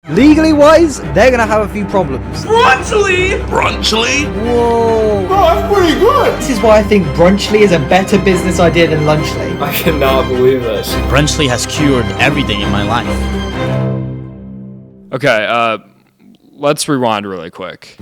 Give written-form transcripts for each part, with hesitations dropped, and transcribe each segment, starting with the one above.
Legally wise, they're gonna have a few problems. Brunchly? Whoa. Oh, that's pretty good. This is why I think Brunchly is a better business idea than Lunchly. I cannot believe this. Brunchly has cured everything in my life. Okay, let's rewind really quick.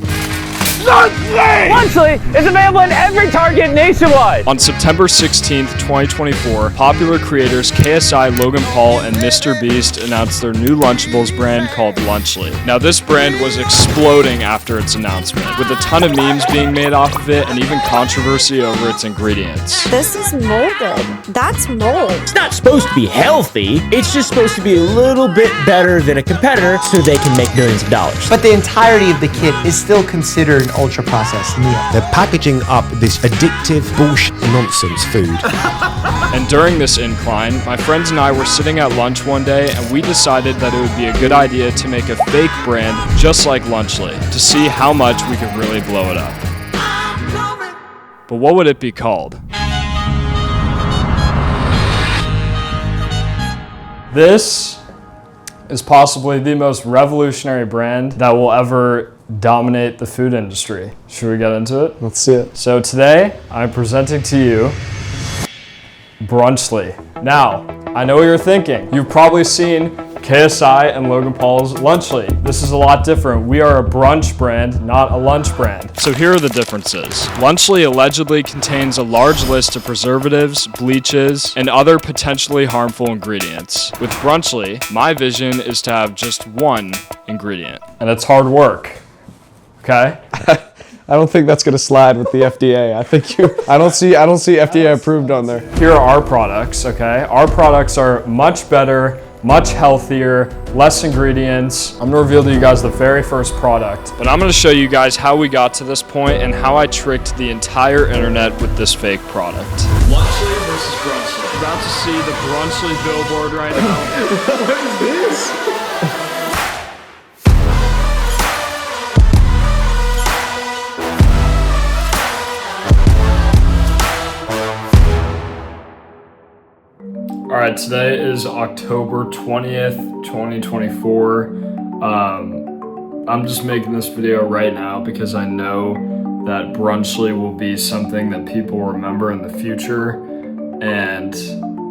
Lunchly is available in every Target nationwide. On September 16th, 2024, popular creators KSI, Logan Paul, and mrbeast announced their new Lunchables brand called Lunchly. Now, this brand was exploding after its announcement, with a ton of memes being made off of it and even controversy over its ingredients. This is molded. That's mold. It's not supposed to be healthy. It's just supposed to be a little bit better than a competitor so they can make millions of dollars. But the entirety of the kit is still considered an ultra-processed meal. They're packaging up this addictive bullshit nonsense food. And during this incline, my friends and I were sitting at lunch one day and we decided that it would be a good idea to make a fake brand just like Lunchly to see how much we could really blow it up. But what would it be called? This is possibly the most revolutionary brand that will ever dominate the food industry. Should we get into it? Let's see it. So today, I'm presenting to you Brunchly. Now, I know what you're thinking. You've probably seen KSI and Logan Paul's Lunchly. This is a lot different. We are a brunch brand, not a lunch brand. So here are the differences. Lunchly allegedly contains a large list of preservatives, bleaches, and other potentially harmful ingredients. With Brunchly, my vision is to have just one ingredient, and it's hard work. Okay? I don't think that's gonna slide with the FDA. I don't see FDA approved on there. Here are our products, okay? Our products are much better, much healthier, less ingredients. I'm gonna reveal to you guys the very first product, but I'm gonna show you guys how we got to this point and how I tricked the entire internet with this fake product. Lunchly versus Brunchly. About to see the Brunchly billboard right now. What is this? All right, today is October 20th, 2024. I'm just making this video right now because I know that Brunchly will be something that people remember in the future, and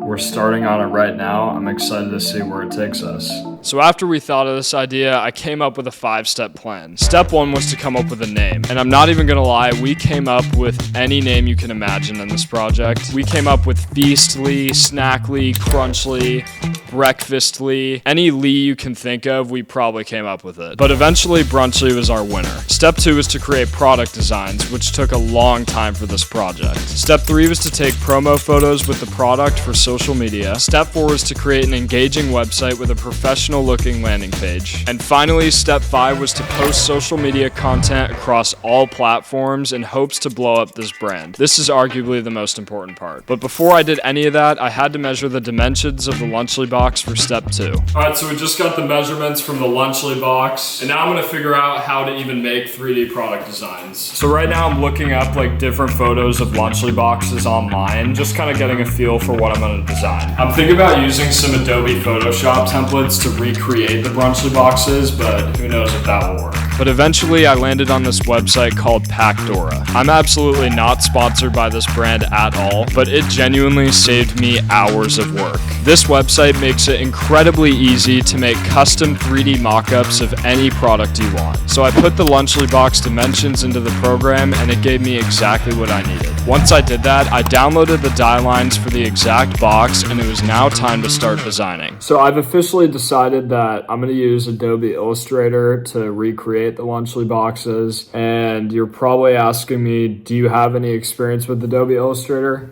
we're starting on it right now. I'm excited to see where it takes us. So after we thought of this idea, I came up with a 5-step plan. Step 1 was to come up with a name. And I'm not even gonna lie, we came up with any name you can imagine in this project. We came up with Feastly, Snackly, Crunchly, Breakfastly. Any Lee you can think of, we probably came up with it. But eventually, Brunchly was our winner. Step 2 was to create product designs, which took a long time for this project. Step 3 was to take promo photos with the product for social media. Step 4 was to create an engaging website with a professional looking landing page. And finally, step 5 was to post social media content across all platforms in hopes to blow up this brand. This is arguably the most important part. But before I did any of that, I had to measure the dimensions of the Lunchly box for step 2. All right, so we just got the measurements from the Lunchly box, and now I'm gonna figure out how to even make 3D product designs. So right now I'm looking up like different photos of Lunchly boxes online, just kind of getting a feel for what I'm gonna design. I'm thinking about using some Adobe Photoshop templates to recreate the Brunchly boxes, but who knows if that will work. But eventually I landed on this website called Packdora. I'm absolutely not sponsored by this brand at all, but it genuinely saved me hours of work. This website makes it incredibly easy to make custom 3D mock-ups of any product you want. So I put the Lunchly box dimensions into the program and it gave me exactly what I needed. Once I did that, I downloaded the die lines for the exact box and it was now time to start designing. So I've officially decided that I'm going to use Adobe Illustrator to recreate the Lunchly boxes, and you're probably asking me, do you have any experience with Adobe Illustrator?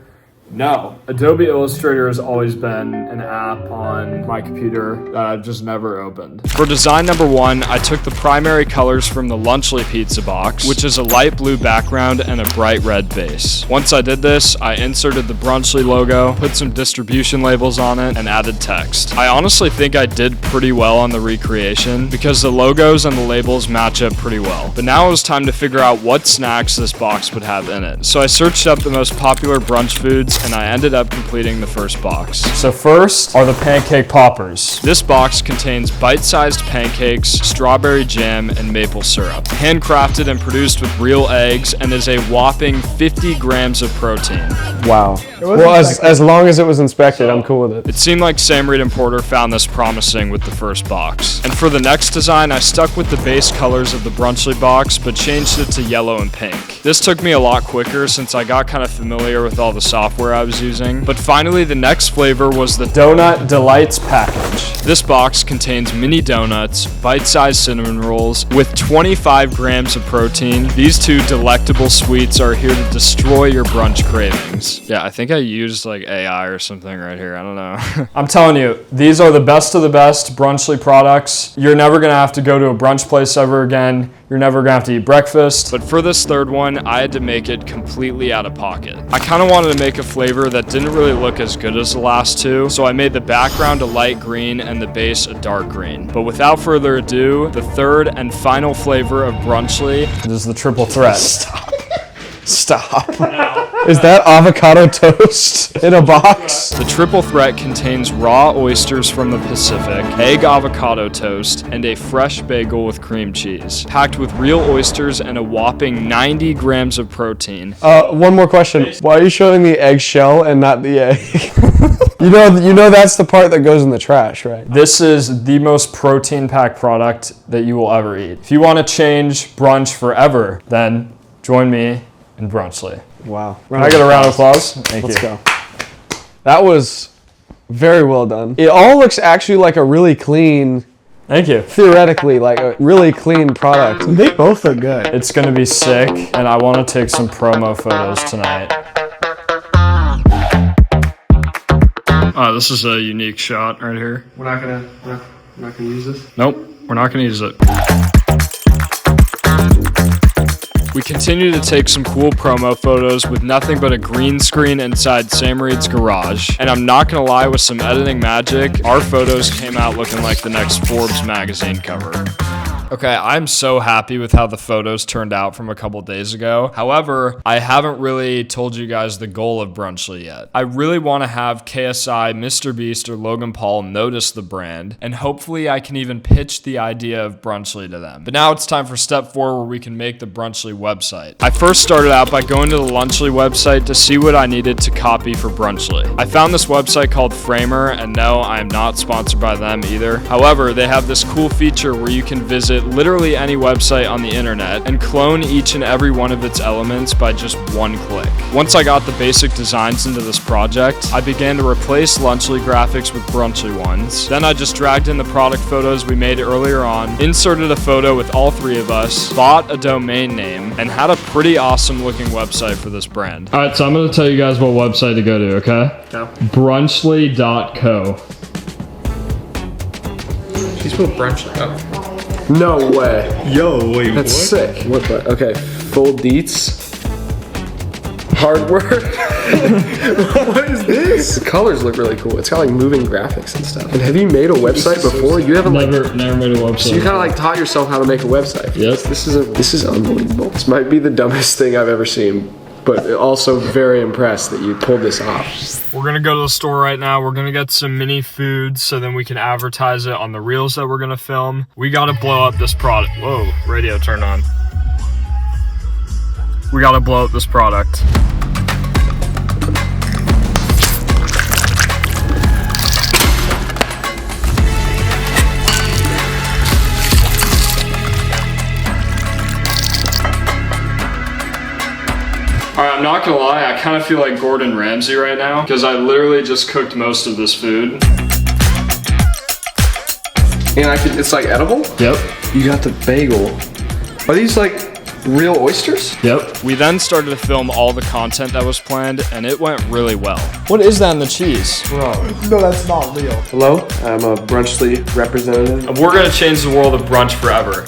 No. Adobe Illustrator has always been an app on my computer that I've just never opened. For design number 1, I took the primary colors from the Lunchly pizza box, which is a light blue background and a bright red base. Once I did this, I inserted the Brunchly logo, put some distribution labels on it, and added text. I honestly think I did pretty well on the recreation because the logos and the labels match up pretty well. But now it was time to figure out what snacks this box would have in it. So I searched up the most popular brunch foods and I ended up completing the first box. So first are the pancake poppers. This box contains bite-sized pancakes, strawberry jam, and maple syrup. Handcrafted and produced with real eggs and is a whopping 50 grams of protein. Wow. Well, as long as it was inspected, I'm cool with it. It seemed like Sam Reed and Porter found this promising with the first box. And for the next design, I stuck with the base colors of the Brunchly box, but changed it to yellow and pink. This took me a lot quicker since I got kind of familiar with all the software I was using. But finally, the next flavor was the Donut Delights package. This box contains mini donuts, bite-sized cinnamon rolls, with 25 grams of protein. These two delectable sweets are here to destroy your brunch cravings. Yeah, I think I used like AI or something right here. I don't know. I'm telling you, these are the best of the best Brunchly products. You're never gonna have to go to a brunch place ever again. You're never gonna have to eat breakfast. But for this third one, I had to make it completely out of pocket. I kind of wanted to make a flavor that didn't really look as good as the last two, so I made the background a light green and the base a dark green. But without further ado, the third and final flavor of Brunchly is the triple threat. Stop. Is that avocado toast in a box? The triple threat contains raw oysters from the Pacific, egg avocado toast, and a fresh bagel with cream cheese. Packed with real oysters and a whopping 90 grams of protein. One more question. Why are you showing the eggshell and not the egg? You know that's the part that goes in the trash, right? This is the most protein-packed product that you will ever eat. If you want to change brunch forever, then join me in Brunchly. Wow. Can I get a round of applause? Thank you. Let's go. That was very well done. It all looks actually like a really clean, Thank you. theoretically, like a really clean product. They both look good. It's gonna be sick, and I want to take some promo photos tonight. This is a unique shot right here. We're not gonna use this? Nope, we're not gonna use it. We continue to take some cool promo photos with nothing but a green screen inside Sam Reed's garage. And I'm not gonna lie, with some editing magic, our photos came out looking like the next Forbes magazine cover. Okay, I'm so happy with how the photos turned out from a couple days ago. However, I haven't really told you guys the goal of Brunchly yet. I really want to have KSI, mrbeast, or Logan Paul notice the brand, and hopefully I can even pitch the idea of Brunchly to them. But now it's time for step 4, where we can make the Brunchly website. I first started out by going to the Lunchly website to see what I needed to copy for Brunchly. I found this website called Framer, and no, I am not sponsored by them either. However, they have this cool feature where you can visit literally any website on the internet and clone each and every one of its elements by just one click. Once I got the basic designs into this project, I began to replace Lunchly graphics with Brunchly ones. Then I just dragged in the product photos we made earlier on, inserted a photo with all three of us, bought a domain name, and had a pretty awesome looking website for this brand. Alright, so I'm going to tell you guys what website to go to, okay? No. Brunchly.co. She spelled Brunchly. Oh. No way. Yo, wait, That's sick. What the? Okay, full deets. Hard work. What is this? The colors look really cool. It's got like moving graphics and stuff. And have you made a website before? You haven't Never made a website. So you kind of like taught yourself how to make a website. Yes. This is unbelievable. This might be the dumbest thing I've ever seen, but also very impressed that you pulled this off. We're gonna go to the store right now. We're gonna get some mini foods so then we can advertise it on the reels that we're gonna film. We gotta blow up this product. Whoa, radio turned on. We gotta blow up this product. Alright, I'm not gonna lie, I kind of feel like Gordon Ramsay right now because I literally just cooked most of this food. And it's like edible? Yep. You got the bagel. Are these like real oysters? Yep. We then started to film all the content that was planned and it went really well. What is that in the cheese? Bro. No, that's not real. Hello? I'm a Brunchly representative. We're gonna change the world of brunch forever.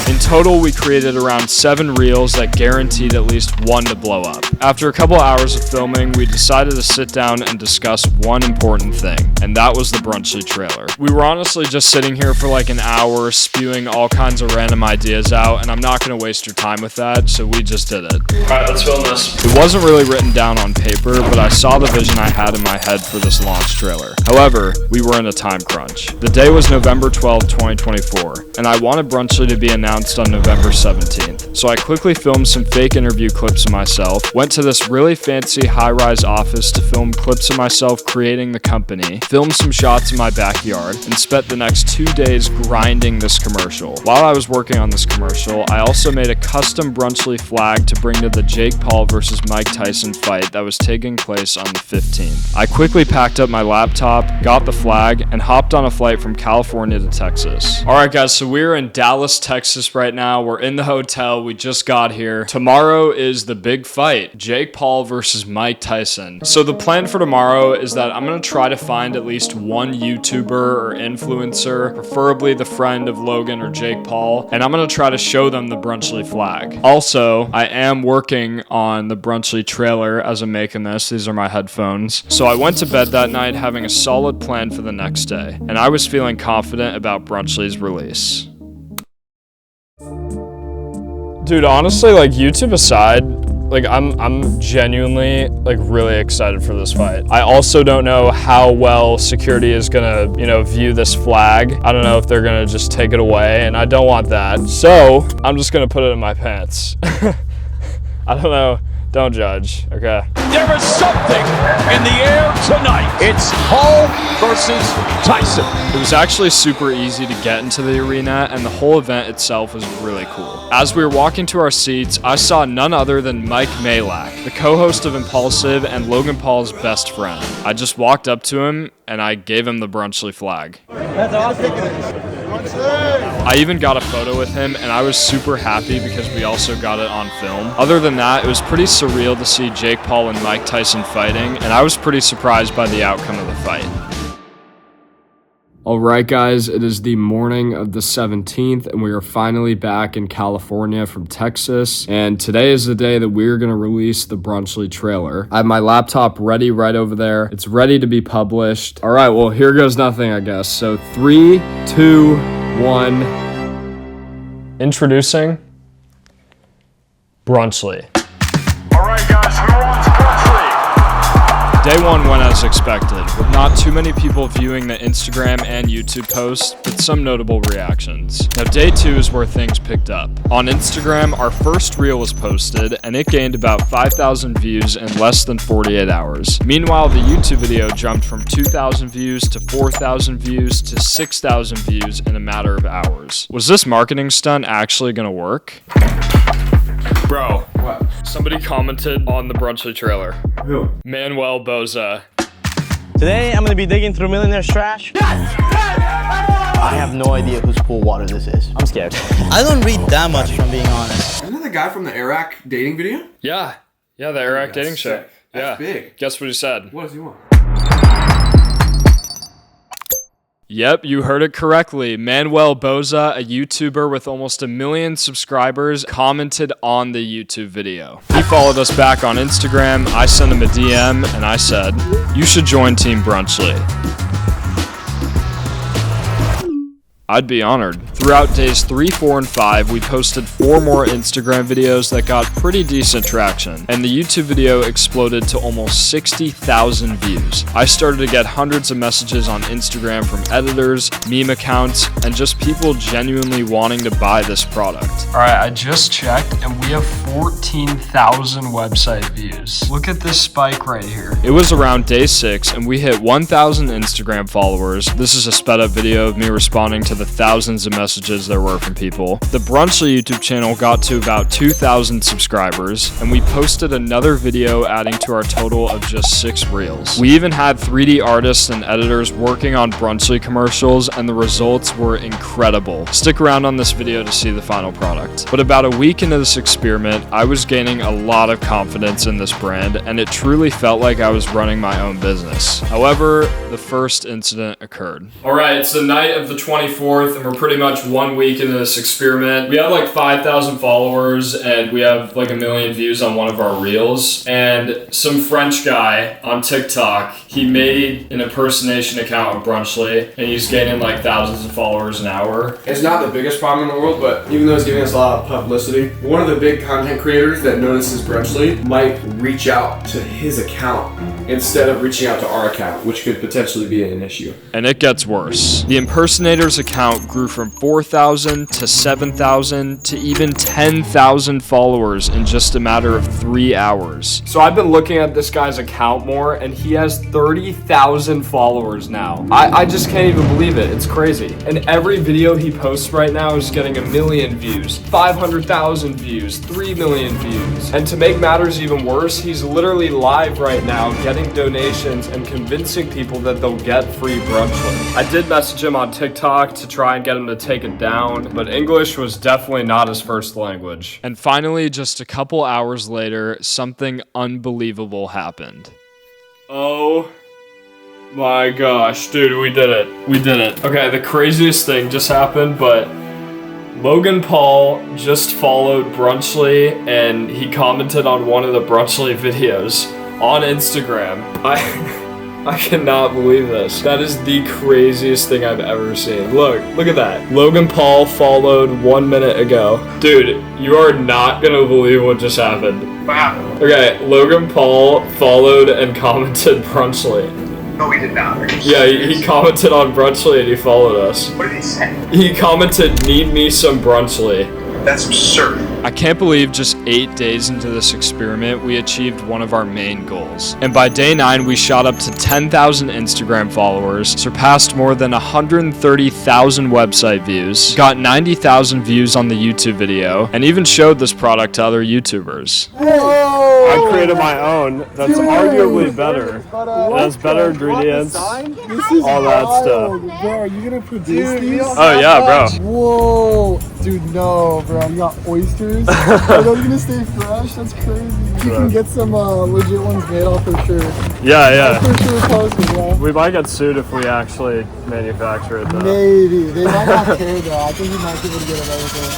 In total, we created around 7 reels that guaranteed at least one to blow up. After a couple hours of filming, we decided to sit down and discuss one important thing, and that was the Brunchly trailer. We were honestly just sitting here for like an hour spewing all kinds of random ideas out, and I'm not going to waste your time with that, so we just did it. Alright, let's film this. It wasn't really written down on paper, but I saw the vision I had in my head for this launch trailer. However, we were in a time crunch. The day was November 12th, 2024, and I wanted Brunchly to be announced on November 17th. So I quickly filmed some fake interview clips of myself, went to this really fancy high-rise office to film clips of myself creating the company, filmed some shots in my backyard, and spent the next 2 days grinding this commercial. While I was working on this commercial, I also made a custom Brunchly flag to bring to the Jake Paul versus Mike Tyson fight that was taking place on the 15th. I quickly packed up my laptop, got the flag, and hopped on a flight from California to Texas. Alright guys, so we're in Dallas, Texas right now. We're in the hotel. We just got here. Tomorrow is the big fight, Jake Paul versus Mike Tyson. So the plan for tomorrow is that I'm going to try to find at least one YouTuber or influencer, preferably the friend of Logan or Jake Paul, and I'm going to try to show them the Brunchly flag. Also, I am working on the Brunchly trailer as I'm making this. These are my headphones. So I went to bed that night having a solid plan for the next day, and I was feeling confident about Brunchly's release. Dude, honestly, like YouTube aside, like I'm genuinely like really excited for this fight. I also don't know how well security is gonna, view this flag. I don't know if they're gonna just take it away, and I don't want that. So I'm just gonna put it in my pants. I don't know. Don't judge, okay? There is something in the air tonight. It's Paul versus Tyson. It was actually super easy to get into the arena, and the whole event itself was really cool. As we were walking to our seats, I saw none other than Mike Malak, the co-host of Impulsive and Logan Paul's best friend. I just walked up to him, and I gave him the Brunchly flag. That's awesome. I even got a photo with him, and I was super happy because we also got it on film. Other than that, it was pretty surreal to see Jake Paul and Mike Tyson fighting, and I was pretty surprised by the outcome of the fight. Alright guys, it is the morning of the 17th, and we are finally back in California from Texas, and today is the day that we're going to release the Brunchly trailer. I have my laptop ready right over there. It's ready to be published. Alright, well here goes nothing, I guess. So 3, 2, 1. Introducing Brunchly. Alright guys, who wants Brunchly? Day one went as expected, with not too many people viewing the Instagram and YouTube posts, but some notable reactions. Now day two is where things picked up. On Instagram, our first reel was posted, and it gained about 5,000 views in less than 48 hours. Meanwhile, the YouTube video jumped from 2,000 views to 4,000 views to 6,000 views in a matter of hours. Was this marketing stunt actually gonna work? Bro, what? Somebody commented on the Brunchly trailer. Who? Manuel Boza. Today, I'm gonna be digging through Millionaire's trash. I have no idea whose pool water this is. I'm scared. I don't read that much, from being honest. Isn't that the guy from the Iraq dating video? Yeah, the Iraq dating show. Sick. That's big. Guess what he said? What does he want? Yep, you heard it correctly. Manuel Boza, a YouTuber with almost 1 million subscribers, commented on the YouTube video. He followed us back on Instagram. I sent him a DM, and I said, "You should join Team Brunchly." I'd be honored. Throughout days 3, 4, and 5, we posted 4 more Instagram videos that got pretty decent traction, and the YouTube video exploded to almost 60,000 views. I started to get hundreds of messages on Instagram from editors, meme accounts, and just people genuinely wanting to buy this product. Alright, I just checked, and we have 14,000 website views. Look at this spike right here. It was around day 6, and we hit 1,000 Instagram followers. This is a sped up video of me responding to the thousands of messages there were from people. The Brunchly YouTube channel got to about 2,000 subscribers, and we posted another video adding to our total of just 6 reels. We even had 3D artists and editors working on Brunchly commercials, and the results were incredible. Stick around on this video to see the final product. But about a week into this experiment, I was gaining a lot of confidence in this brand, and it truly felt like I was running my own business. However, the first incident occurred. Alright, it's the night of the 24th. 4th, and we're pretty much 1 week into this experiment. We have like 5,000 followers, and we have like 1 million views on one of our reels. And some French guy on TikTok, he made an impersonation account of Brunchly, and he's gaining like thousands of followers an hour. It's not the biggest problem in the world, but even though it's giving us a lot of publicity, one of the big content creators that notices Brunchly might reach out to his account instead of reaching out to our account, which could potentially be an issue. And it gets worse. The impersonator's account grew from 4,000 to 7,000 to even 10,000 followers in just a matter of 3 hours. So I've been looking at this guy's account more, and he has 30,000 followers now. I just can't even believe it. It's crazy. And every video he posts right now is getting 1 million views, 500,000 views, 3 million views. And to make matters even worse, he's literally live right now getting donations and convincing people that they'll get free Brunchly. I did message him on TikTok to try and get him to take it down, but English was definitely not his first language. And finally, just a couple hours later, something unbelievable happened. Oh my gosh, dude, we did it. We did it. Okay, the craziest thing just happened, but Logan Paul just followed Brunchly, and he commented on one of the Brunchly videos on Instagram. I cannot believe this. That is the craziest thing I've ever seen. Look at that. Logan Paul followed 1 minute ago. Dude, you are not gonna believe what just happened. Wow. Okay, Logan Paul followed and commented Brunchly. No, we did not. Yeah, he commented on Brunchly and he followed us. What did he say? He commented, "Need me some Brunchly." That's absurd. I can't believe just 8 days into this experiment, we achieved one of our main goals. And by day 9, we shot up to 10,000 Instagram followers, surpassed more than 130,000 website views, got 90,000 views on the YouTube video, and even showed this product to other YouTubers. Whoa! I created my own. That's arguably better. It has better ingredients, all that stuff. Bro, are you gonna produce these? Oh yeah, bro. Whoa! Dude, no, bro. You got oysters? Are those gonna stay fresh? That's crazy. You can get some legit ones made off for sure. Yeah. For sure posted, bro. We might get sued if we actually manufacture it though. Maybe. They might not care though. I think we might be able to get it everything.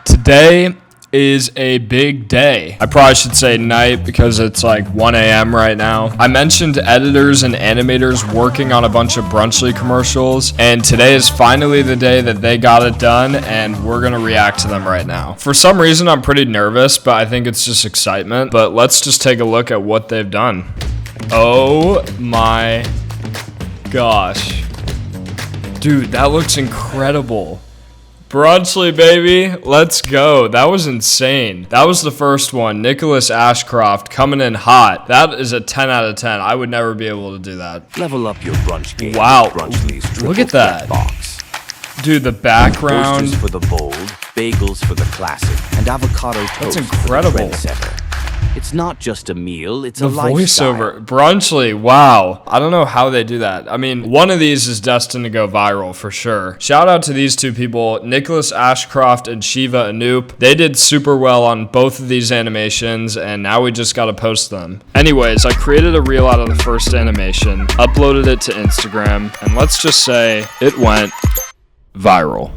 Today is a big day. I probably should say night because it's like 1 a.m. right now. I mentioned editors and animators working on a bunch of Brunchly commercials, and today is finally the day that they got it done, and we're gonna react to them right now. For some reason, I'm pretty nervous, but I think it's just excitement. But let's just take a look at what they've done. Oh my gosh. Dude, that looks incredible. Brunchly, baby, let's go. That was insane. That was the first one. Nicholas Ashcroft coming in hot. That is a 10 out of 10. I would never be able to do that. Level up your brunch game. Wow. Brunchly's Look at that. Box. Dude, the background. Toasters for the bold, bagels for the classic, and avocado toast. That's incredible. For the trendsetter. It's not just a meal, it's the a lifestyle. voiceover. Brunchly, wow. I don't know how they do that. I mean, one of these is destined to go viral for sure. Shout out to these two people, Nicholas Ashcroft and Shiva Anoop. They did super well on both of these animations, and now we just gotta post them. Anyways, I created a reel out of the first animation, uploaded it to Instagram, and let's just say it went viral.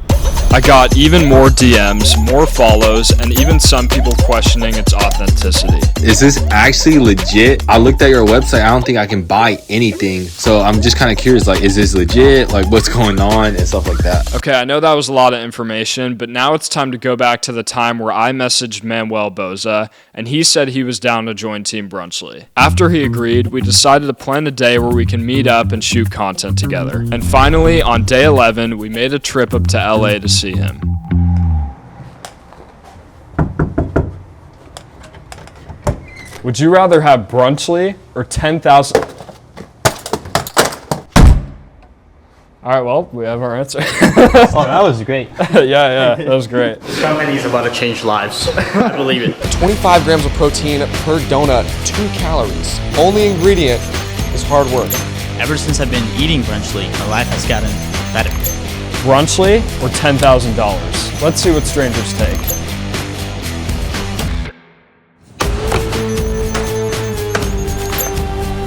I got even more DMs, more follows, and even some people questioning its authenticity. Is this actually legit? I looked at your website. I don't think I can buy anything. So I'm just kind of curious, like, is this legit? Like, what's going on and stuff like that? Okay, I know that was a lot of information, but now it's time to go back to the time where I messaged Manuel Boza, and he said he was down to join Team Brunchly. After he agreed, we decided to plan a day where we can meet up and shoot content together. And finally, on day 11, we made a trip up to LA to see him. Would you rather have Brunchly or 10,000? All right, well, we have our answer. Oh, that was great. Yeah, that was great. This company is about to change lives. I believe it. 25 grams of protein per donut, 2 calories. Only ingredient is hard work. Ever since I've been eating Brunchly, my life has gotten better. Brunchly or $10,000? Let's see what strangers take.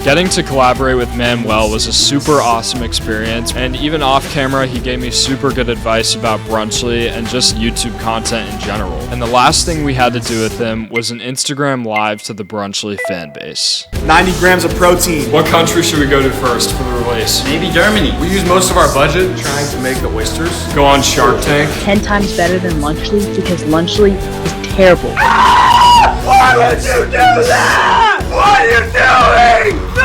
Getting to collaborate with Manuel was a super awesome experience, and even off camera he gave me super good advice about Brunchly and just YouTube content in general. And the last thing we had to do with him was an Instagram live to the Brunchly fan base. 90 grams of protein. What country should we go to first for the release? Maybe Germany. We use most of our budget trying to make the oysters. Go on Shark Tank. 10 times better than Lunchly because Lunchly is terrible. Why would you do that? What are you doing? No!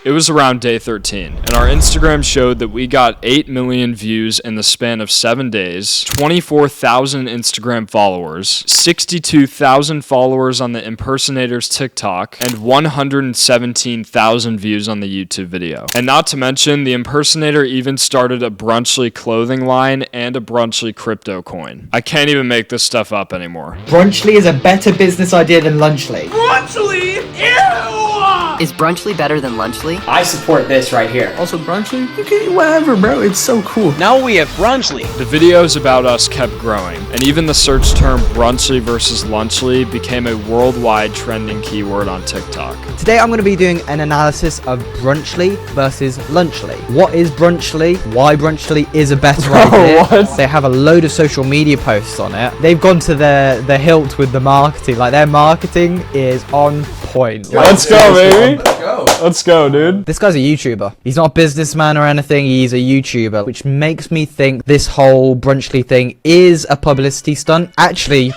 It was around day 13, and our Instagram showed that we got 8 million views in the span of 7 days, 24,000 Instagram followers, 62,000 followers on the impersonator's TikTok, and 117,000 views on the YouTube video. And not to mention, the impersonator even started a Brunchly clothing line and a Brunchly crypto coin. I can't even make this stuff up anymore. Brunchly is a better business idea than Lunchly. Brunchly? Ew! Is Brunchly better than Lunchly? I support this right here. Also, Brunchly? Okay, whatever, bro. It's so cool. Now we have Brunchly. The videos about us kept growing, and even the search term Brunchly versus Lunchly became a worldwide trending keyword on TikTok. Today, I'm going to be doing an analysis of Brunchly versus Lunchly. What is Brunchly? Why Brunchly is a better idea? What? They have a load of social media posts on it. They've gone to the hilt with the marketing. Like, their marketing is on point. Let's go, baby. Let's go. Let's go, dude. This guy's a YouTuber. He's not a businessman or anything. He's a YouTuber, which makes me think this whole Brunchly thing is a publicity stunt. Actually,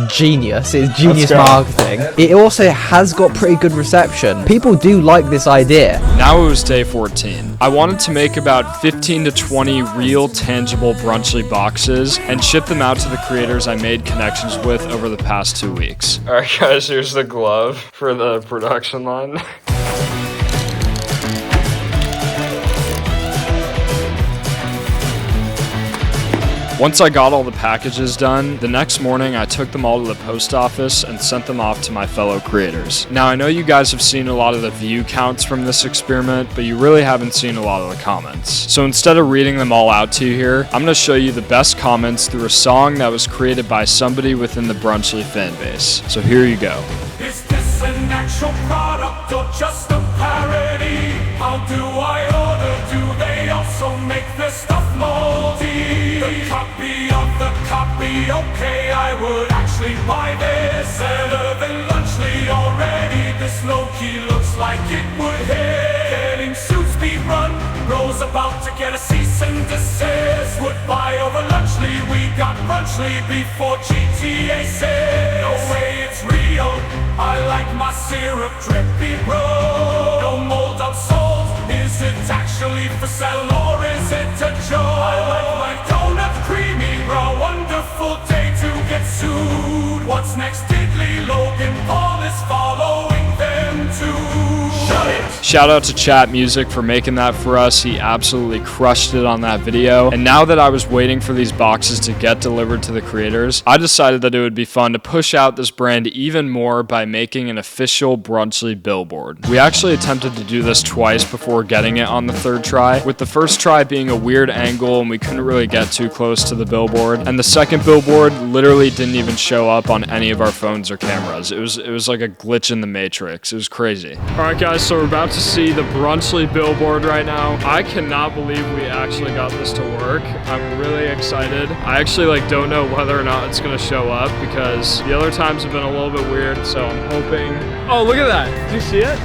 genius. It's genius marketing. It also has got pretty good reception. People do like this idea. Now it was day 14. I wanted to make about 15 to 20 real, tangible Brunchly boxes and ship them out to the creators I made connections with over the past 2 weeks. All right, guys, here's the glove for the production line. Once I got all the packages done, the next morning I took them all to the post office and sent them off to my fellow creators. Now I know you guys have seen a lot of the view counts from this experiment, but you really haven't seen a lot of the comments. So instead of reading them all out to you here, I'm going to show you the best comments through a song that was created by somebody within the Brunchly fan base. So here you go. Is this an actual product or just a parody? How do I order? Do they also make this stuff moldy? The copy of the copy, okay, I would actually buy this. Better than Lunchly already, this low-key looks like it would hit. Getting suits be run, Rose about to get a cease and desist. Would buy over Lunchly, we got Brunchly before GTA said. No way it's real, I like my syrup drippy, bro. No mold unsold, is it actually for sale or is it a joke? I like my donut creamy, bro. Wonderful day to get sued. What's next? Diddly Logan Paul is following them too. Shut it. Shout out to Chat Music for making that for us. He absolutely crushed it on that video. And now that I was waiting for these boxes to get delivered to the creators, I decided that it would be fun to push out this brand even more by making an official Brunchly billboard. We actually attempted to do this twice before getting it on the third try, with the first try being a weird angle and we couldn't really get too close to the billboard. And the second billboard literally didn't even show up on any of our phones or cameras. It was like a glitch in the matrix. It was crazy. All right, guys, so we're about to see the Brunchly billboard right now. I cannot believe we actually got this to work. I'm really excited. I actually don't know whether or not it's gonna show up because the other times have been a little bit weird, so I'm hoping. Oh, look at that. Do you see it?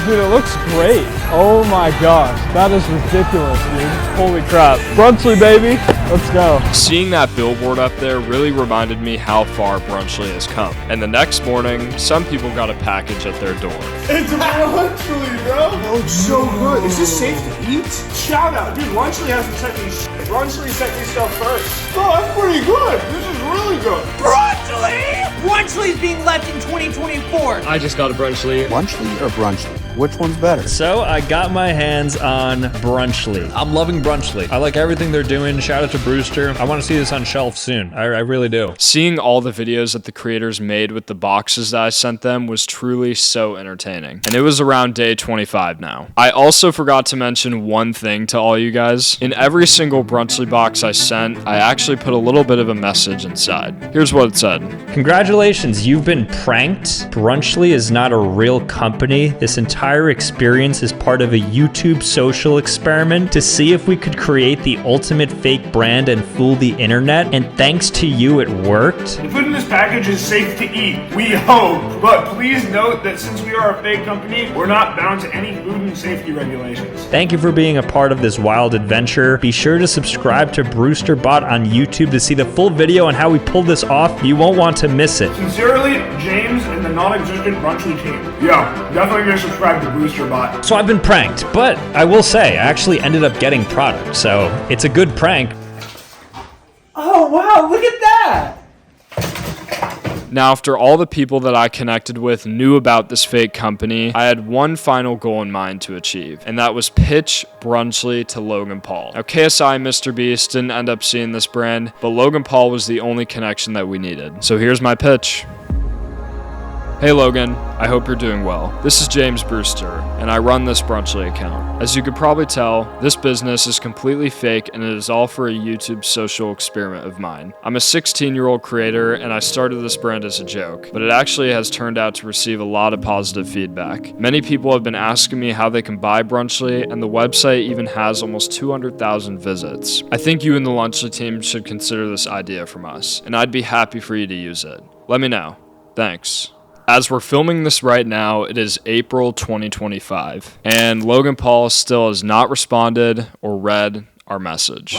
Dude, it looks great. Oh my gosh, that is ridiculous, dude. Holy crap. Brunchly, baby. Let's go. Seeing that billboard up there really reminded me how far Brunchly has come. And the next morning, some people got a package at their door. It's Brunchly, bro. That looks so good. Is this safe to eat? Shout out, dude. Lunchly hasn't sent me shit. Brunchly sent me stuff first. Oh, that's pretty good. This is really good. Brunchly! Brunchly's being left in 2024. I just got a Brunchly. Lunchly or Brunchly? Which one's better? So I got my hands on Brunchly. I'm loving Brunchly. I like everything they're doing. Shout out to Brewster. I want to see this on shelf soon. I really do. Seeing all the videos that the creators made with the boxes that I sent them was truly so entertaining. And it was around day 25 now. I also forgot to mention one thing to all you guys. In every single Brunchly box I sent, I actually put a little bit of a message inside. Here's what it said. Congratulations, you've been pranked. Brunchly is not a real company. This entire experience is part of a YouTube social experiment to see if we could create the ultimate fake brand and fool the internet, and thanks to you, it worked. The food in this package is safe to eat, we hope, but please note that since we are a fake company, we're not bound to any food and safety regulations. Thank you for being a part of this wild adventure. Be sure to subscribe to BrewsterBot on YouTube to see the full video on how we pulled this off. You won't want to miss it. Sincerely, James and the non-existent Brunchly team. Yeah, definitely gonna subscribe to BrewsterBot. So I've been pranked, but I will say, I actually ended up getting product, so it's a good prank. Oh wow, look at that! Now, after all the people that I connected with knew about this fake company, I had one final goal in mind to achieve, and that was pitch Brunchly to Logan Paul. Now, KSI and mrbeast didn't end up seeing this brand, but Logan Paul was the only connection that we needed. So here's my pitch. Hey Logan, I hope you're doing well. This is James Brewster, and I run this Brunchly account. As you could probably tell, this business is completely fake and it is all for a YouTube social experiment of mine. I'm a 16-year-old creator and I started this brand as a joke, but it actually has turned out to receive a lot of positive feedback. Many people have been asking me how they can buy Brunchly, and the website even has almost 200,000 visits. I think you and the Lunchly team should consider this idea from us, and I'd be happy for you to use it. Let me know. Thanks. As we're filming this right now, it is April 2025, and Logan Paul still has not responded or read our message.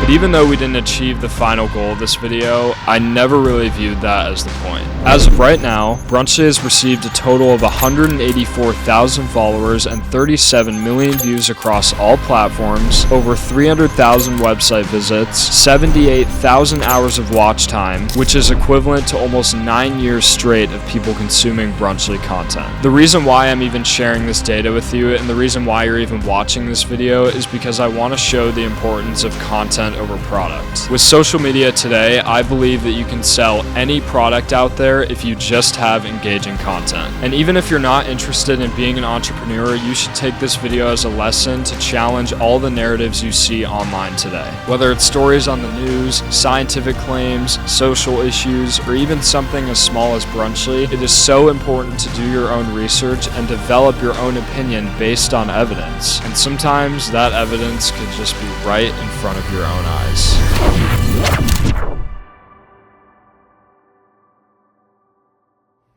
But even though we didn't achieve the final goal of this video, I never really viewed that as the point. As of right now, Brunchly has received a total of 184,000 followers and 37 million views across all platforms, over 300,000 website visits, 78,000 hours of watch time, which is equivalent to almost 9 years straight of people consuming Brunchly content. The reason why I'm even sharing this data with you, and the reason why you're even watching this video, is because I want to show the importance of content over product. With social media today, I believe that you can sell any product out there if you just have engaging content. And even if you're not interested in being an entrepreneur, you should take this video as a lesson to challenge all the narratives you see online today. Whether it's stories on the news, scientific claims, social issues, or even something as small as Brunchly, it is so important to do your own research and develop your own opinion based on evidence. And sometimes that evidence could just be right in front of your own eyes.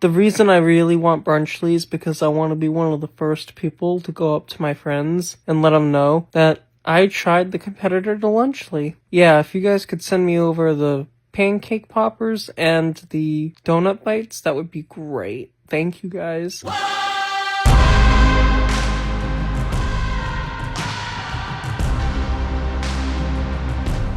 The reason I really want Brunchly is because I want to be one of the first people to go up to my friends and let them know that I tried the competitor to Lunchly. Yeah, if you guys could send me over the pancake poppers and the donut bites, that would be great. Thank you guys.